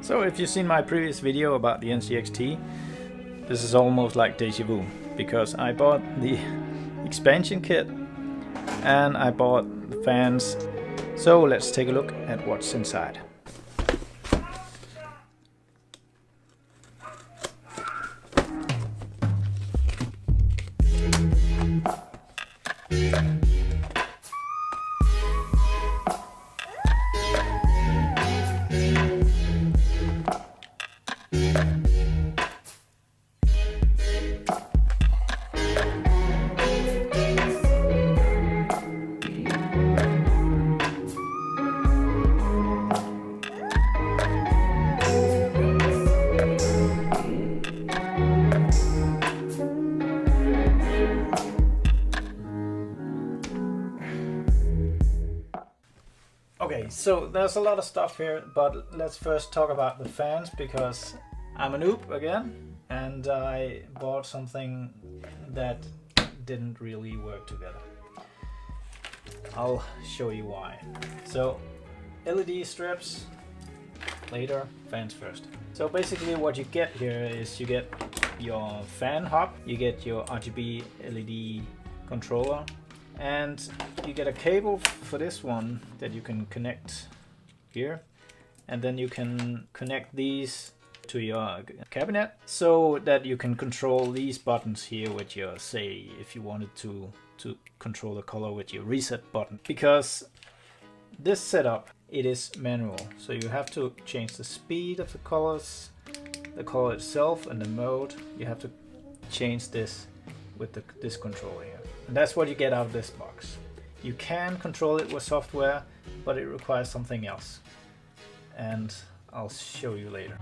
So if you've seen my previous video about the NCXT, this is almost like deja vu, because I bought the expansion kit and I bought the fans. So let's take a look at what's inside. Okay, so there's a lot of stuff here, but let's first talk about the fans, because I'm a noob again and I bought something that didn't really work together. I'll show you why. So LED strips later, fans first. So basically what you get here is you get your fan hub, you get your RGB LED controller, and you get a cable for this one that you can connect here, and then you can connect these to your cabinet so that you can control these buttons here with your, say, if you wanted to control the color with your reset button. Because this setup, it is manual, so you have to change the speed of the colors, the color itself, and the mode. You have to change this with this controller here. And that's what you get out of this box. You can control it with software, but it requires something else. And I'll show you later.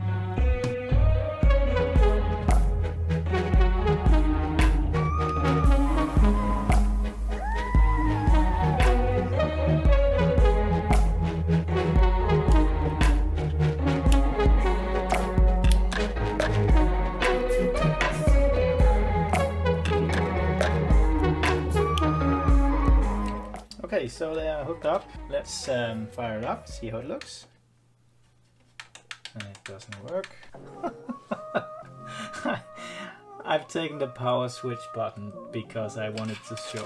Okay, so they are hooked up. Let's fire it up, see how it looks. And it doesn't work. I've taken the power switch button because I wanted to show.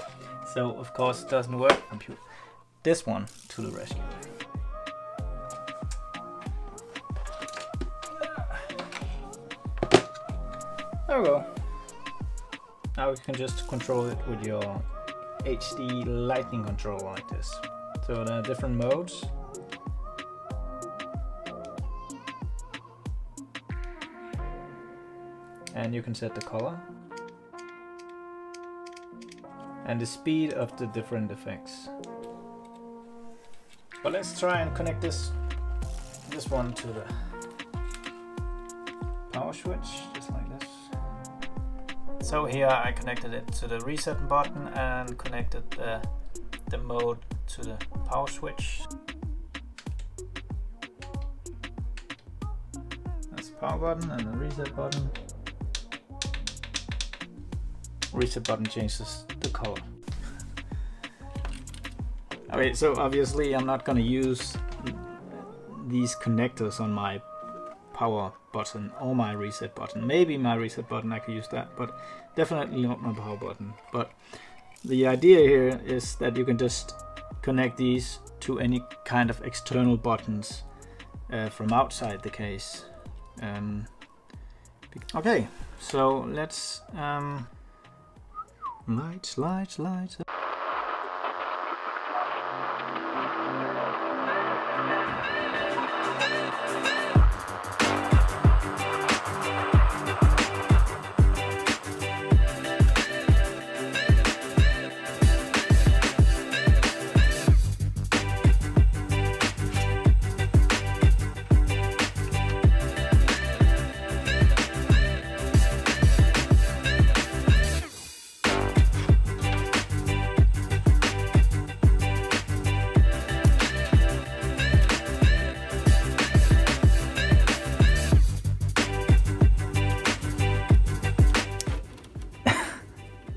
So of course it doesn't work. This one to the rescue. There we go. Now you can just control it with your HD lightning controller like this. So there are different modes. And you can set the color and the speed of the different effects. But let's try and connect this one to the power switch, just like this. So here I connected it to the reset button and connected the mode to the power switch. That's the power button and the reset button. Reset button changes the color. Okay, so obviously I'm not going to use these connectors on my power button or my reset button. Maybe my reset button I could use that, but definitely not my power button. But the idea here is that you can just connect these to any kind of external buttons from outside the case. Okay, so let's lights.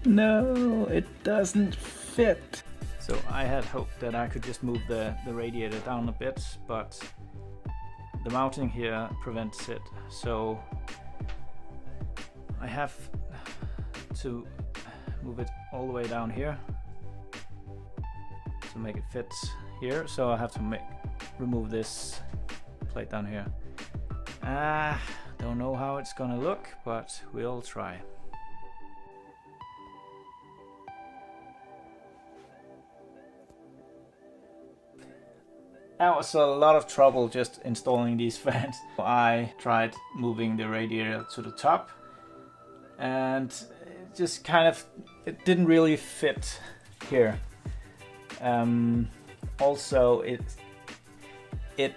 No, it doesn't fit. So I had hoped that I could just move the radiator down a bit, but the mounting here prevents it, so I have to move it all the way down here to make it fit here. So I have to remove this plate down here. Don't know how it's gonna look, but we'll try. That was a lot of trouble just installing these fans. I tried moving the radiator to the top, and it just kind of, it didn't really fit here. Also, it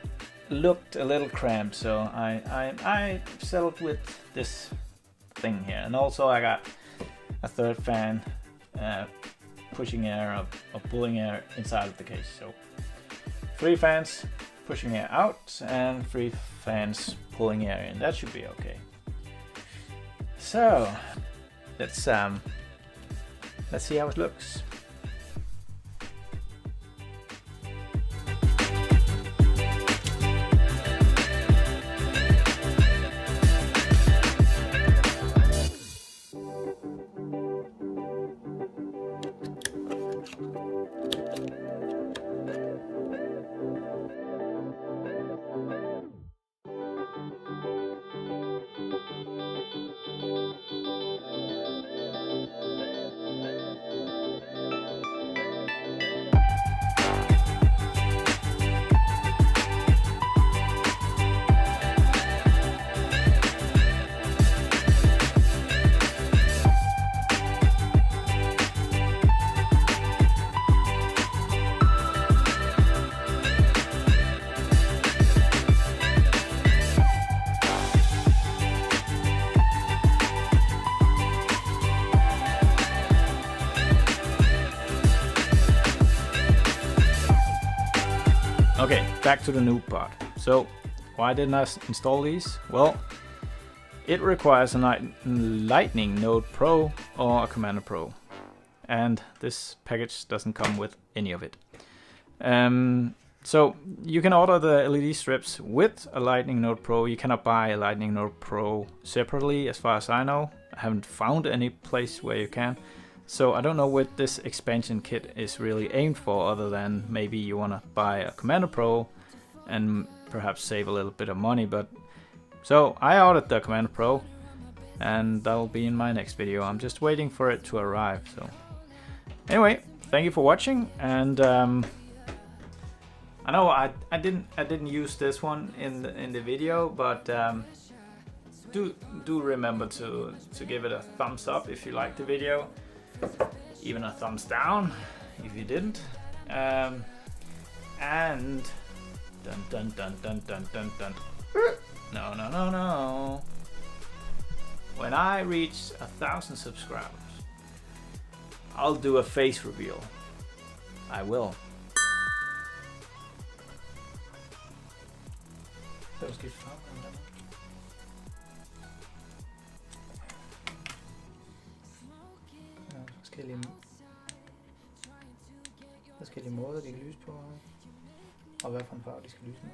looked a little cramped, so I settled with this thing here. And also I got a third fan pushing air or pulling air inside of the case. So 3 fans pushing air out and 3 fans pulling air in. That should be okay. So let's see how it looks. Okay, back to the noob part. So, why didn't I install these? Well, it requires a Lightning Node Pro or a Commander Pro, and this package doesn't come with any of it. So you can order the LED strips with a Lightning Node Pro. You cannot buy a Lightning Node Pro separately, as far as I know. I haven't found any place where you can. So I don't know what this expansion kit is really aimed for, other than maybe you want to buy a Commander Pro and perhaps save a little bit of money. But so I ordered the Commander Pro, and that'll be in my next video. I'm just waiting for it to arrive. So anyway, thank you for watching, and I know I didn't use this one in the video, but do remember to give it a thumbs up if you liked the video. Even a thumbs down if you didn't. And dun dun dun dun dun dun dun. No. When I reach 1,000 subscribers, I'll do a face reveal. I will. That was good fun. Forskellige måder de kan lyse på, og hvad for en farve de skal lyse med.